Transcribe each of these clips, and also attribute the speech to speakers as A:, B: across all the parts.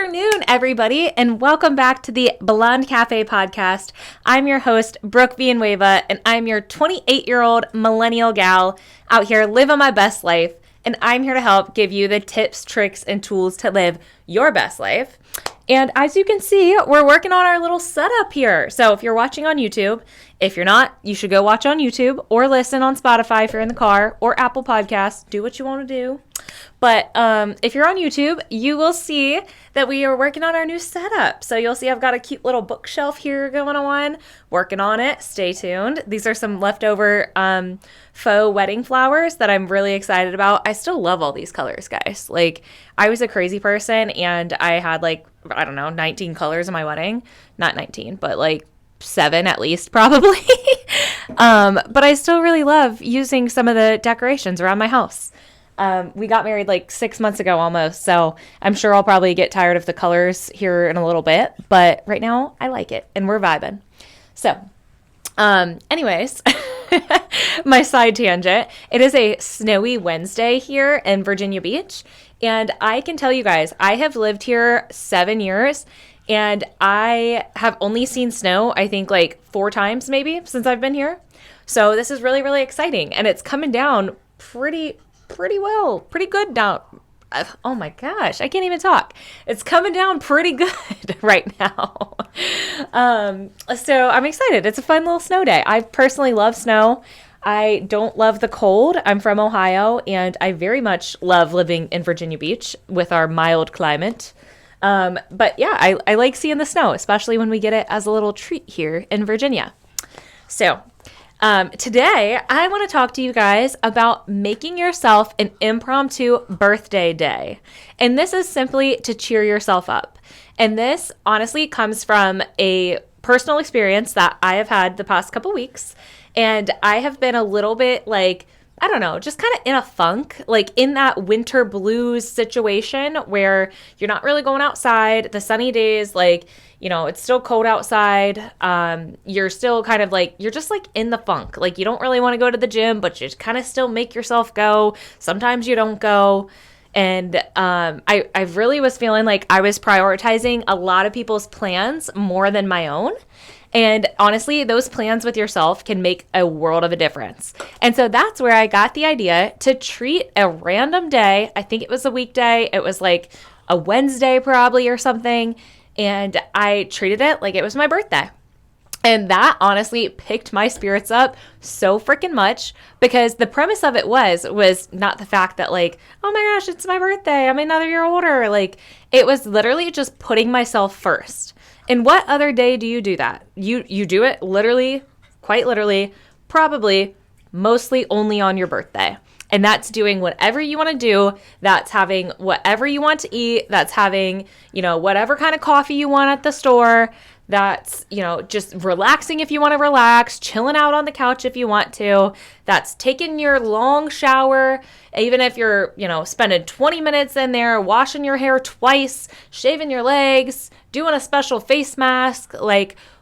A: afternoon, everybody, and welcome back to the Blonde Cafe podcast. I'm your host, Brooke Villanueva, and I'm your 28-year-old millennial gal out here living my best life, and I'm here to help give you the tips, tricks, and tools to live your best life. And as you can see, we're working on our little setup here. So if you're watching on YouTube, if you're not, you should go watch on YouTube or listen on Spotify if you're in the car or Apple Podcasts. Do what you want to do. But if you're on YouTube, you will see that we are working on our new setup. So you'll see I've got a cute little bookshelf here going on, working on it. Stay tuned. These are some leftover faux wedding flowers that I'm really excited about. I still love all these colors, guys. Like, I was a crazy person and I had 19 colors in my wedding. Not 19, but 7 at least probably. But I still really love using some of the decorations around my house. We got married 6 months ago almost, so I'm sure I'll probably get tired of the colors here in a little bit, but right now I like it and we're vibing. So, anyways, my side tangent, it is a snowy Wednesday here in Virginia Beach, and I can tell you guys, I have lived here 7 years, and I have only seen snow, I think 4 times maybe since I've been here. So this is really, really exciting, and it's coming down pretty well, pretty good down. Oh my gosh, I can't even talk. It's coming down pretty good right now. So I'm excited. It's a fun little snow day. I personally love snow. I don't love the cold. I'm from Ohio, and I very much love living in Virginia Beach with our mild climate. But yeah, I like seeing the snow, especially when we get it as a little treat here in Virginia. So today, I want to talk to you guys about making yourself an impromptu birthday day. And this is simply to cheer yourself up. And this honestly comes from a personal experience that I have had the past couple weeks. And I have been a little bit just kind of in a funk, in that winter blues situation where you're not really going outside. The sunny days, it's still cold outside. You're still kind of you're just in the funk. You don't really want to go to the gym, but you kind of still make yourself go. Sometimes you don't go. And I really was feeling like I was prioritizing a lot of people's plans more than my own. And honestly, those plans with yourself can make a world of a difference. And so that's where I got the idea to treat a random day. I think it was a weekday. It was a Wednesday probably or something. And I treated it like it was my birthday. And that honestly picked my spirits up so freaking much, because the premise of it was not the fact that oh my gosh, it's my birthday, I'm another year older. It was literally just putting myself first. And what other day do you do that? You do it literally, quite literally, probably mostly only on your birthday. And that's doing whatever you want to do. That's having whatever you want to eat. That's having, whatever kind of coffee you want at the store. That's, just relaxing if you want to relax, chilling out on the couch if you want to. That's taking your long shower, even if you're, spending 20 minutes in there, washing your hair twice, shaving your legs, doing a special face mask,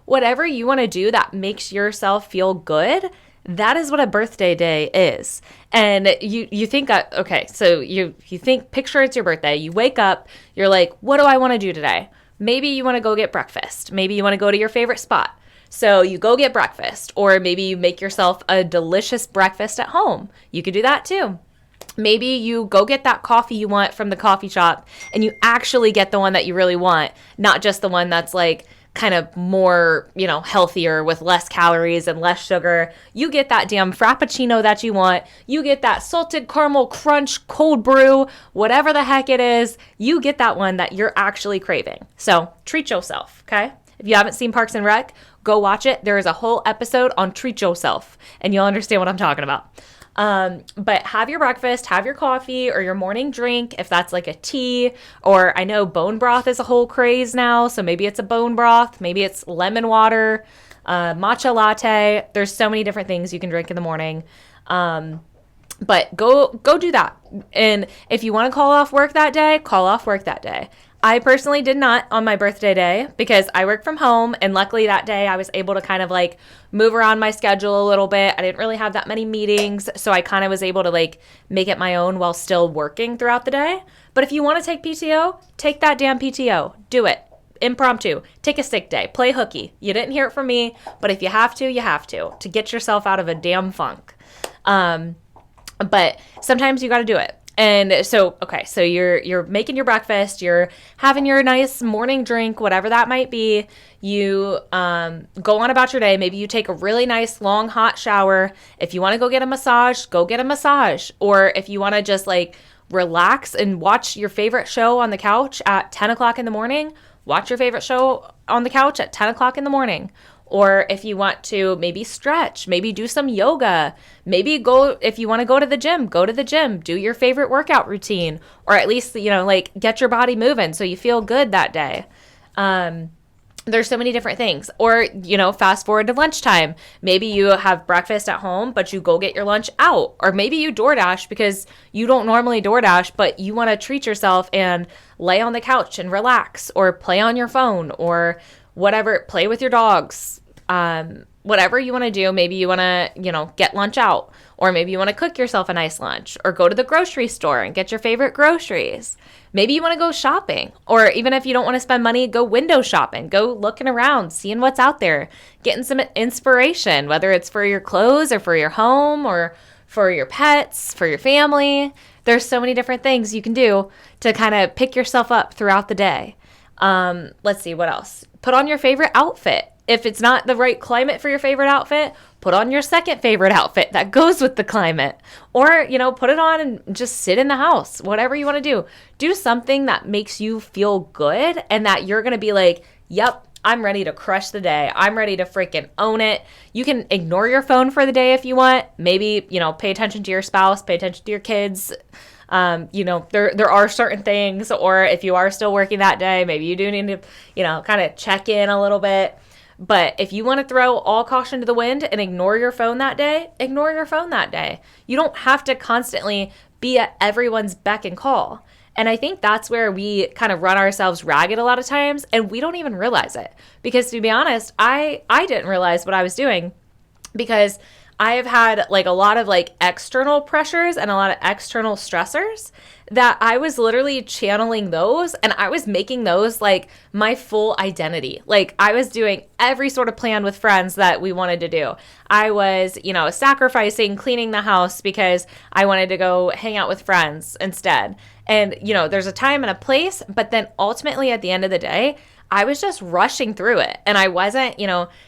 A: whatever you want to do that makes yourself feel good. That is what a birthday day is. And you think, okay, so you think, picture it's your birthday. You wake up, you're like, what do I want to do today? Maybe you want to go get breakfast. Maybe you want to go to your favorite spot. So you go get breakfast, or maybe you make yourself a delicious breakfast at home. You could do that too. Maybe you go get that coffee you want from the coffee shop and you actually get the one that you really want, not just the one that's kind of more, healthier with less calories and less sugar. You get that damn Frappuccino that you want. You get that salted caramel crunch cold brew, whatever the heck it is. You get that one that you're actually craving. So treat yourself, okay? If you haven't seen Parks and Rec, go watch it. There is a whole episode on treat yourself, and you'll understand what I'm talking about. But have your breakfast, have your coffee or your morning drink, if that's a tea, or I know bone broth is a whole craze now. So maybe it's a bone broth, maybe it's lemon water, matcha latte. There's so many different things you can drink in the morning. But go do that. And if you want to call off work that day, call off work that day. I personally did not on my birthday day because I work from home, and luckily that day I was able to kind of move around my schedule a little bit. I didn't really have that many meetings, so I kind of was able to make it my own while still working throughout the day. But if you want to take PTO, take that damn PTO. Do it. Impromptu. Take a sick day. Play hooky. You didn't hear it from me, but if you have to, you have to get yourself out of a damn funk. But sometimes you got to do it. And so, okay, so you're making your breakfast, you're having your nice morning drink, whatever that might be. You go on about your day. Maybe you take a really nice long hot shower. If you want to go get a massage, go get a massage. Or if you want to just like relax and watch your favorite show on the couch at 10 o'clock in the morning, watch your favorite show on the couch at 10 o'clock in the morning. Or if you want to maybe stretch, maybe do some yoga, maybe go, if you want to go to the gym, go to the gym, do your favorite workout routine, or at least, like get your body moving so you feel good that day. There's so many different things. Or, fast forward to lunchtime. Maybe you have breakfast at home, but you go get your lunch out. Or maybe you DoorDash because you don't normally DoorDash, but you want to treat yourself and lay on the couch and relax, or play on your phone, or whatever, play with your dogs. Whatever you want to do. Maybe you want to, get lunch out, or maybe you want to cook yourself a nice lunch, or go to the grocery store and get your favorite groceries. Maybe you want to go shopping, or even if you don't want to spend money, go window shopping, go looking around, seeing what's out there, getting some inspiration, whether it's for your clothes or for your home or for your pets, for your family. There's so many different things you can do to kind of pick yourself up throughout the day. Let's see, what else? Put on your favorite outfit. If it's not the right climate for your favorite outfit, put on your second favorite outfit that goes with the climate. Or, put it on and just sit in the house, whatever you want to do. Do something that makes you feel good and that you're going to be like, yep, I'm ready to crush the day. I'm ready to freaking own it. You can ignore your phone for the day if you want. Maybe, pay attention to your spouse, pay attention to your kids. There are certain things, or if you are still working that day, maybe you do need to, kind of check in a little bit. But if you want to throw all caution to the wind and ignore your phone that day, ignore your phone that day. You don't have to constantly be at everyone's beck and call. And I think that's where we kind of run ourselves ragged a lot of times, and we don't even realize it. Because to be honest, I didn't realize what I was doing, because I have had like a lot of like external pressures and a lot of external stressors that I was literally channeling those, and I was making those like my full identity. Like I was doing every sort of plan with friends that we wanted to do. I was, sacrificing cleaning the house because I wanted to go hang out with friends instead. And, there's a time and a place, but then ultimately at the end of the day, I was just rushing through it. And I wasn't,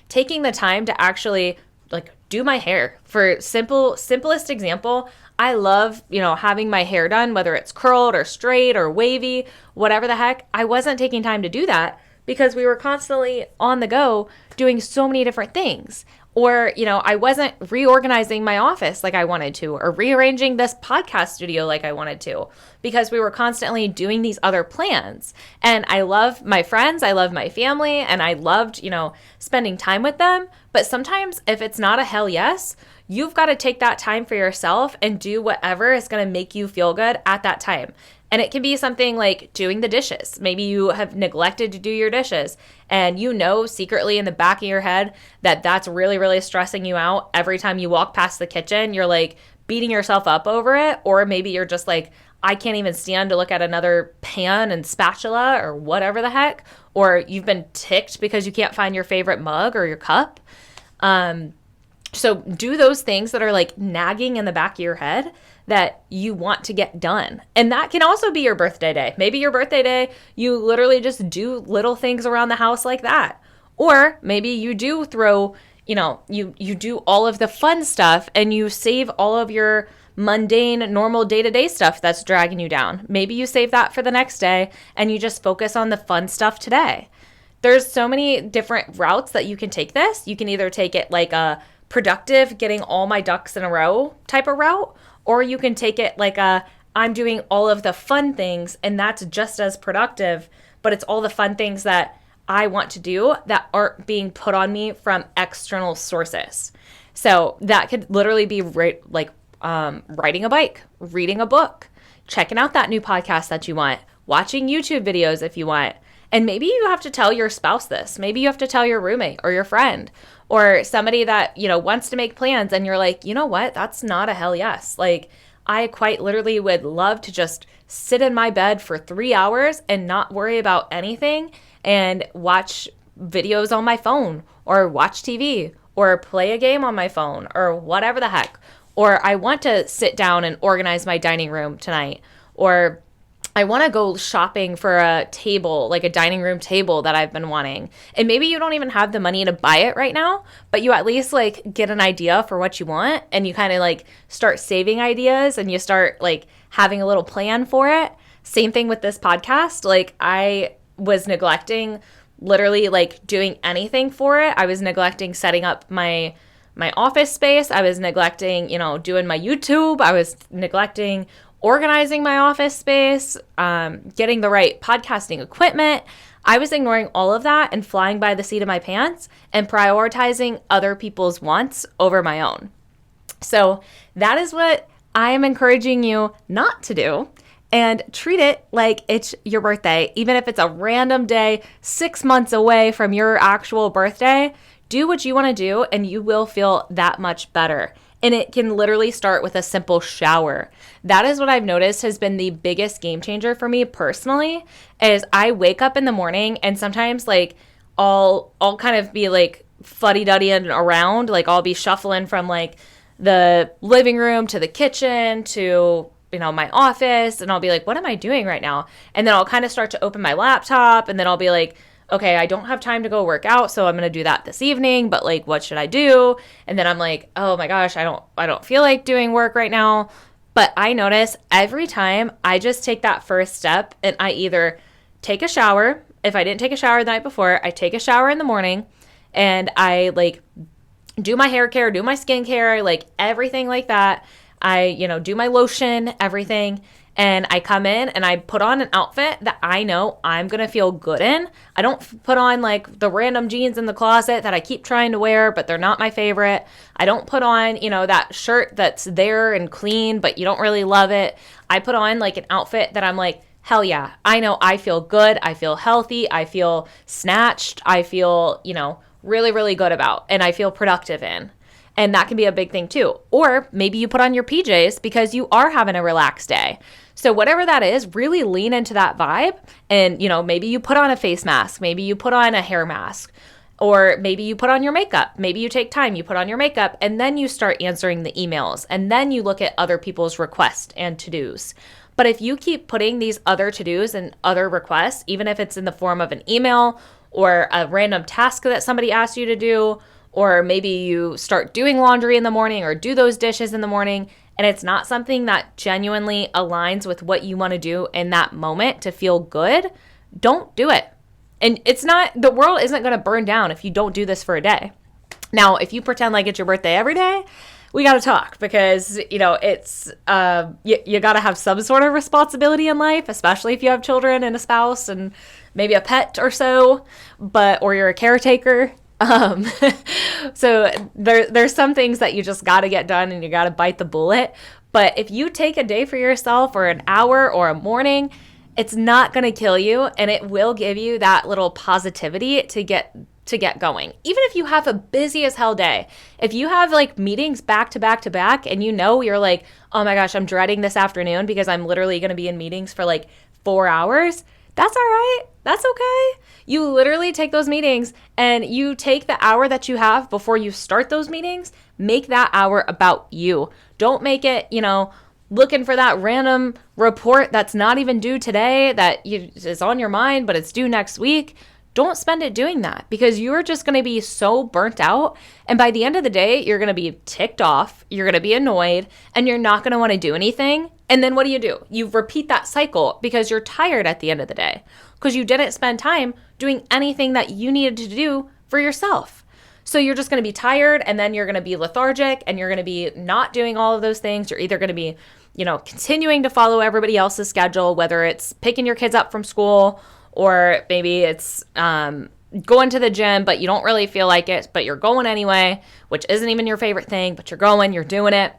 A: taking the time to actually like do my hair. For simplest example, I love, having my hair done, whether it's curled or straight or wavy, whatever the heck. I wasn't taking time to do that because we were constantly on the go doing so many different things. Or, I wasn't reorganizing my office like I wanted to, or rearranging this podcast studio like I wanted to, because we were constantly doing these other plans. And I love my friends, I love my family, and I loved, spending time with them. But sometimes if it's not a hell yes, you've got to take that time for yourself and do whatever is going to make you feel good at that time. And it can be something like doing the dishes. Maybe you have neglected to do your dishes, and secretly in the back of your head that that's really, really stressing you out. Every time you walk past the kitchen, you're like beating yourself up over it. Or maybe you're just like, I can't even stand to look at another pan and spatula or whatever the heck. Or you've been ticked because you can't find your favorite mug or your cup. So do those things that are like nagging in the back of your head that you want to get done. And that can also be your birthday day. Maybe your birthday day, you literally just do little things around the house like that. Or maybe you do throw, you do all of the fun stuff and you save all of your mundane, normal day-to-day stuff that's dragging you down. Maybe you save that for the next day and you just focus on the fun stuff today. There's so many different routes that you can take this. You can either take it like a productive, getting all my ducks in a row type of route, or you can take it like I'm doing all of the fun things and that's just as productive, but it's all the fun things that I want to do that aren't being put on me from external sources. So that could literally be riding a bike, reading a book, checking out that new podcast that you want, watching YouTube videos if you want. And maybe you have to tell your spouse this. Maybe you have to tell your roommate or your friend or somebody that, wants to make plans. And you're like, you know what? That's not a hell yes. Like, I quite literally would love to just sit in my bed for 3 hours and not worry about anything and watch videos on my phone or watch TV or play a game on my phone or whatever the heck. Or I want to sit down and organize my dining room tonight. Or I want to go shopping for a table, like a dining room table that I've been wanting. And maybe you don't even have the money to buy it right now, but you at least like get an idea for what you want, and you kind of like start saving ideas and you start like having a little plan for it. Same thing with this podcast. Like I was neglecting literally like doing anything for it. I was neglecting setting up my office space. I was neglecting, doing my YouTube. I was neglecting organizing my office space, getting the right podcasting equipment. I was ignoring all of that and flying by the seat of my pants and prioritizing other people's wants over my own. So that is what I am encouraging you not to do, and treat it like it's your birthday. Even if it's a random day 6 months away from your actual birthday, do what you want to do and you will feel that much better. And it can literally start with a simple shower. That is what I've noticed has been the biggest game changer for me personally, is I wake up in the morning and sometimes like I'll kind of be like fuddy-duddying around. Like I'll be shuffling from like the living room to the kitchen to my office, and I'll be like, what am I doing right now? And then I'll kind of start to open my laptop, and then I'll be like, okay, I don't have time to go work out, so I'm going to do that this evening, but like, what should I do? And then I'm like, oh my gosh, I don't feel like doing work right now. But I notice every time I just take that first step and I either take a shower. If I didn't take a shower the night before, I take a shower in the morning and I like do my hair care, do my skincare, like everything like that. I, do my lotion, everything. And I come in and I put on an outfit that I know I'm going to feel good in. I don't put on like the random jeans in the closet that I keep trying to wear, but they're not my favorite. I don't put on, that shirt that's there and clean, but you don't really love it. I put on like an outfit that I'm like, hell yeah, I know I feel good. I feel healthy. I feel snatched. I feel, really, really good about, and I feel productive in. And that can be a big thing too. Or maybe you put on your PJs because you are having a relaxed day. So whatever that is, really lean into that vibe. And, maybe you put on a face mask. Maybe you put on a hair mask. Or maybe you put on your makeup. Maybe you take time, you put on your makeup, and then you start answering the emails. And then you look at other people's requests and to-dos. But if you keep putting these other to-dos and other requests, even if it's in the form of an email or a random task that somebody asked you to do, or maybe you start doing laundry in the morning or do those dishes in the morning, and it's not something that genuinely aligns with what you want to do in that moment to feel good, don't do it. And the world isn't going to burn down if you don't do this for a day. Now, if you pretend like it's your birthday every day, we got to talk, because, it's, you got to have some sort of responsibility in life, especially if you have children and a spouse and maybe a pet or so, or you're a caretaker. So there's some things that you just got to get done and you got to bite the bullet. But if you take a day for yourself or an hour or a morning, it's not going to kill you, and it will give you that little positivity to get going. Even if you have a busy as hell day, if you have like meetings back to back to back and you're like, oh my gosh, I'm dreading this afternoon because I'm literally going to be in meetings for like 4 hours. That's all right. That's okay. You literally take those meetings and you take the hour that you have before you start those meetings, make that hour about you. Don't make it, looking for that random report that's not even due today, that is on your mind, but it's due next week. Don't spend it doing that, because you're just going to be so burnt out. And by the end of the day, you're going to be ticked off. You're going to be annoyed, and you're not going to want to do anything. And then what do? You repeat that cycle because you're tired at the end of the day, because you didn't spend time doing anything that you needed to do for yourself. So you're just going to be tired, and then you're going to be lethargic, and you're going to be not doing all of those things. You're either going to be, continuing to follow everybody else's schedule, whether it's picking your kids up from school, or maybe it's going to the gym, but you don't really feel like it, but you're going anyway, which isn't even your favorite thing, but you're going, you're doing it.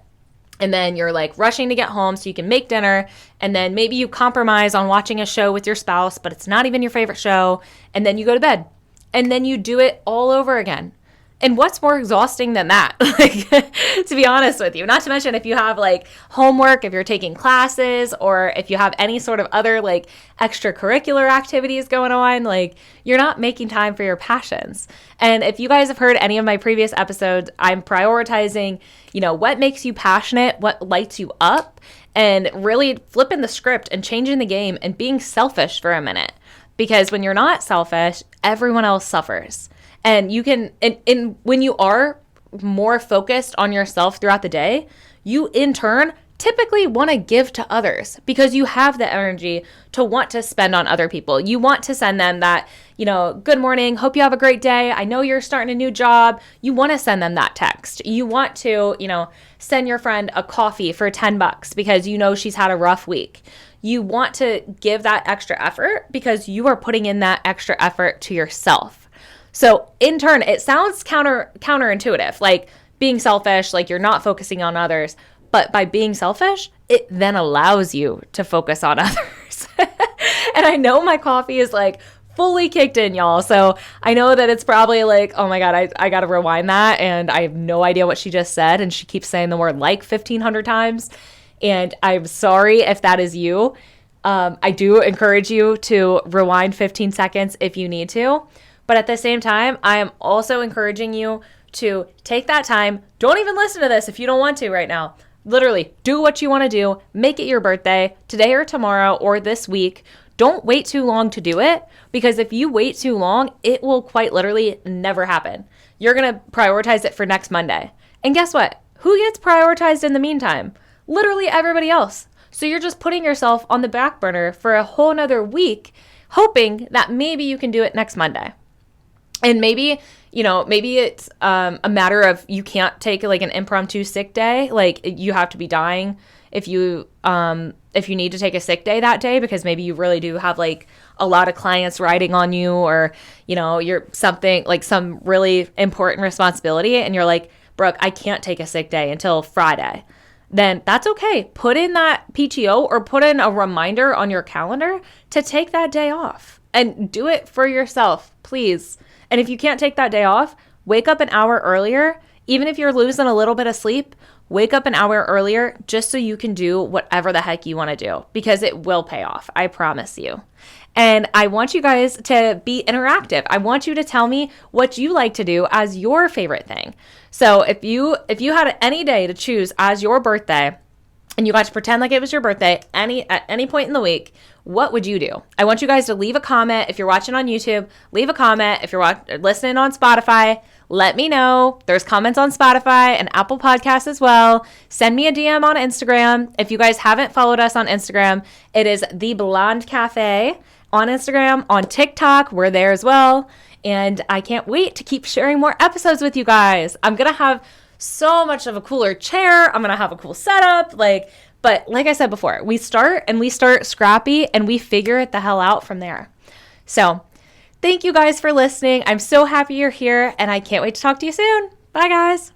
A: And then you're like rushing to get home so you can make dinner. And then maybe you compromise on watching a show with your spouse, but it's not even your favorite show. And then you go to bed. And then you do it all over again. And what's more exhausting than that? Like, to be honest with you, not to mention if you have like homework, if you're taking classes, or if you have any sort of other like extracurricular activities going on, like you're not making time for your passions. And if you guys have heard any of my previous episodes, I'm prioritizing, what makes you passionate, what lights you up, and really flipping the script and changing the game and being selfish for a minute. Because when you're not selfish, everyone else suffers. And you can, and when you are more focused on yourself throughout the day, you in turn typically want to give to others because you have the energy to want to spend on other people. You want to send them that, good morning, hope you have a great day. I know you're starting a new job. You want to send them that text. You want to, send your friend a coffee for $10 because she's had a rough week. You want to give that extra effort because you are putting in that extra effort to yourself. So in turn, it sounds counterintuitive, like being selfish, like you're not focusing on others. But by being selfish, it then allows you to focus on others. And I know my coffee is like fully kicked in, y'all. So I know that it's probably like, oh my God, I got to rewind that. And I have no idea what she just said. And she keeps saying the word like 1,500 times. And I'm sorry if that is you. I do encourage you to rewind 15 seconds if you need to. But at the same time, I am also encouraging you to take that time. Don't even listen to this if you don't want to right now. Literally, do what you want to do. Make it your birthday today or tomorrow or this week. Don't wait too long to do it, because if you wait too long, it will quite literally never happen. You're going to prioritize it for next Monday. And guess what? Who gets prioritized in the meantime? Literally everybody else. So you're just putting yourself on the back burner for a whole nother week, hoping that maybe you can do it next Monday. And maybe it's a matter of you can't take like an impromptu sick day. Like you have to be dying if you need to take a sick day that day, because maybe you really do have like a lot of clients riding on you, or, you're something like some really important responsibility. And you're like, Brooke, I can't take a sick day until Friday. Then that's okay. Put in that PTO or put in a reminder on your calendar to take that day off and do it for yourself, please. And if you can't take that day off, wake up an hour earlier. Even if you're losing a little bit of sleep, wake up an hour earlier just so you can do whatever the heck you want to do, because it will pay off. I promise you. And I want you guys to be interactive. I want you to tell me what you like to do as your favorite thing. So if you had any day to choose as your birthday, and you got to pretend like it was your birthday at any point in the week, what would you do? I want you guys to leave a comment. If you're watching on YouTube, leave a comment. If you're listening on Spotify, let me know. There's comments on Spotify and Apple Podcasts as well. Send me a DM on Instagram. If you guys haven't followed us on Instagram, it is The Blonde Cafe on Instagram. On TikTok, we're there as well. And I can't wait to keep sharing more episodes with you guys. I'm going to have so much of a cooler chair. I'm going to have a cool setup. But like I said before, we start scrappy and we figure it the hell out from there. So thank you guys for listening. I'm so happy you're here, and I can't wait to talk to you soon. Bye, guys.